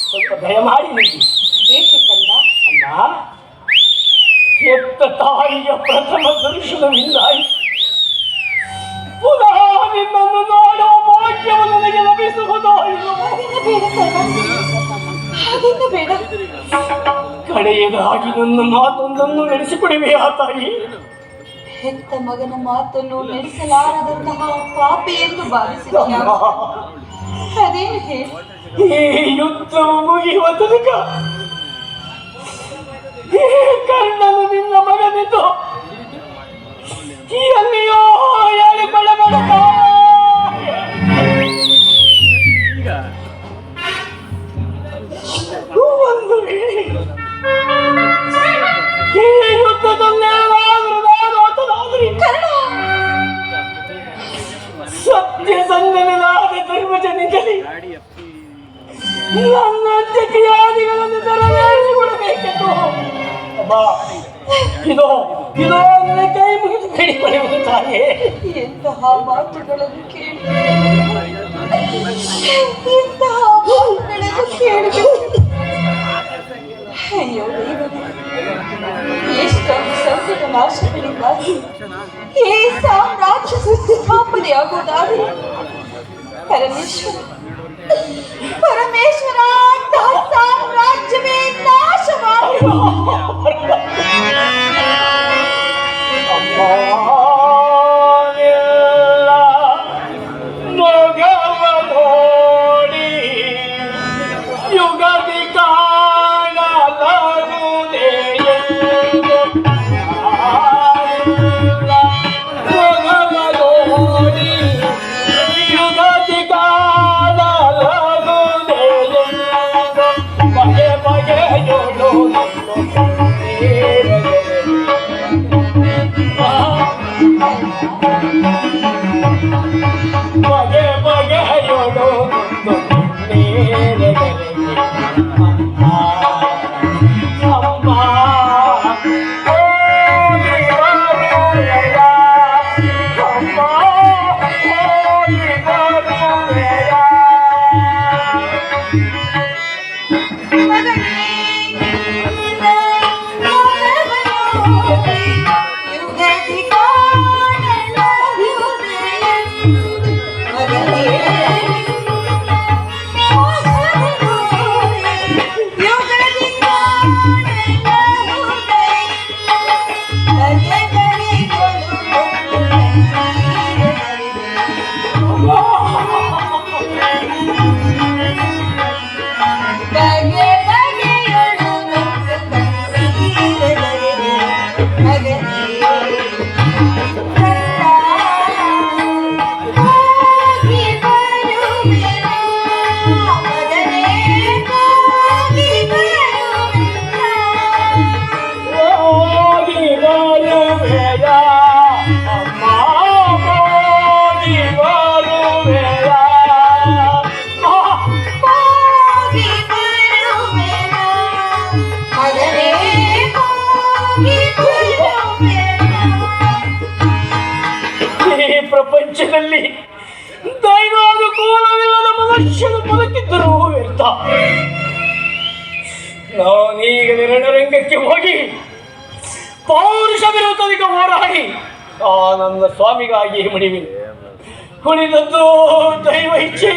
ಸ್ವಲ್ಪ ದಯಮಾಡಿ ನಿಲ್ಲಿ. ಏಕೆ ಕಂದ? ಅಮ್ಮ, ಹೆತ್ತ ತಾಯಿಯ ಪ್ರಥಮ ದರ್ಶನವಿಂದಾಗಿ ಪುನಃ ನಿನ್ನನ್ನು ನೋಡುವ ಭಾಗ್ಯವನ್ನು ನನಗೆ ಲಭಿಸುವುದೋ ಇಲ್ಲವೋ? ಅದನ್ನು ಬೇಡ. ಕಡೆಯದಾಗಿ ನನ್ನ ಮಾತೊಂದನ್ನು ನಡೆಸಿಕೊಡುವೆಯಾ ತಾಯಿ? ಹೆತ್ತ ಮಗನ ಮಾತನ್ನು ನಡೆಸಲಾರದಂತಹ ಪಾಪಿ ಎಂದು ಭಾವಿಸಿದ ಅದೇನು ಹೇಳಿ? ಈ ಯುದ್ಧವು ಮುಗಿಯುವ ತನಕ ಈ ಕಣ್ಣನ್ನು ನಿನ್ನ ಮಗನಿದ್ದು ಎಲ್ಲಿಯೋ ಹೇಳಿಕೊಳ್ಳಬೇಡ. ಒಂದು ವೇಳೆ ಈ ಯುದ್ಧದಲ್ಲೇನಾದರೂ ನಾನು ಆತನಾದರೆ ಸತ್ಯಸಂಧನಾದ ಧರ್ಮಜನಿಂದಲೇ ನನ್ನ ಅಂತ್ಯಕ್ರಿಯಾದಿಗಳನ್ನು ನೆರವೇರಿಸಿಕೊಡಬೇಕೆಂದು ಇದೋ ಇದೋ ನನ್ನ ಕೈ ಮುಗಿದು ಬೇಡಿಕೊಳ್ಳುವುದು ತಾಯೇ. ಎಂತಹ ಮಾತುಗಳನ್ನು ಕೇಳಿ ಎಂತಹ ಮಾತುಗಳನ್ನು ಕೇಳಿ ಅಯ್ಯೋ ಎಷ್ಟೊಂದು ಸಂಕಟ ನಾಶಗಳಿಗಾಗಿ ಈ ಸಾಮ್ರಾಜ್ಯ ಸ್ಥಾಪನೆಯಾಗುವುದಾದರೆ ಪರಮೇಶ್ವರ ಪರಮೇಶ್ವರ ಸಾಮ್ರಾಜ್ಯವೇ ನಾಶವಾಗಿ ಯುಗದಿ ಕಾಣಲಾಗುವುದೇ ಯುಗದಿ ಕಾಣಲಾಗುವುದೇ ಬಗೆ ಬಗೆಯೋಳು ಬಗೆ ಬಗೆಯೋಳು ಪ್ರಪಂಚದಲ್ಲಿ ದೈವಾನುಕೂಲವಿಲ್ಲದ ಮನುಷ್ಯನು ಬದುಕಿದ್ದರೂ ವ್ಯರ್ಥ. ನಾನೀಗಲೇ ರಣರಂಗಕ್ಕೆ ಹೋಗಿ ಪೌರುಷ ವಿರುದ್ಧದಿಗೆ ಹೋರಾಡಿ ಆ ನನ್ನ ಸ್ವಾಮಿಗಾಗಿ ಮಡಿವೆ. ಉಳಿದದ್ದು ದೈವ ಇಚ್ಛೆ.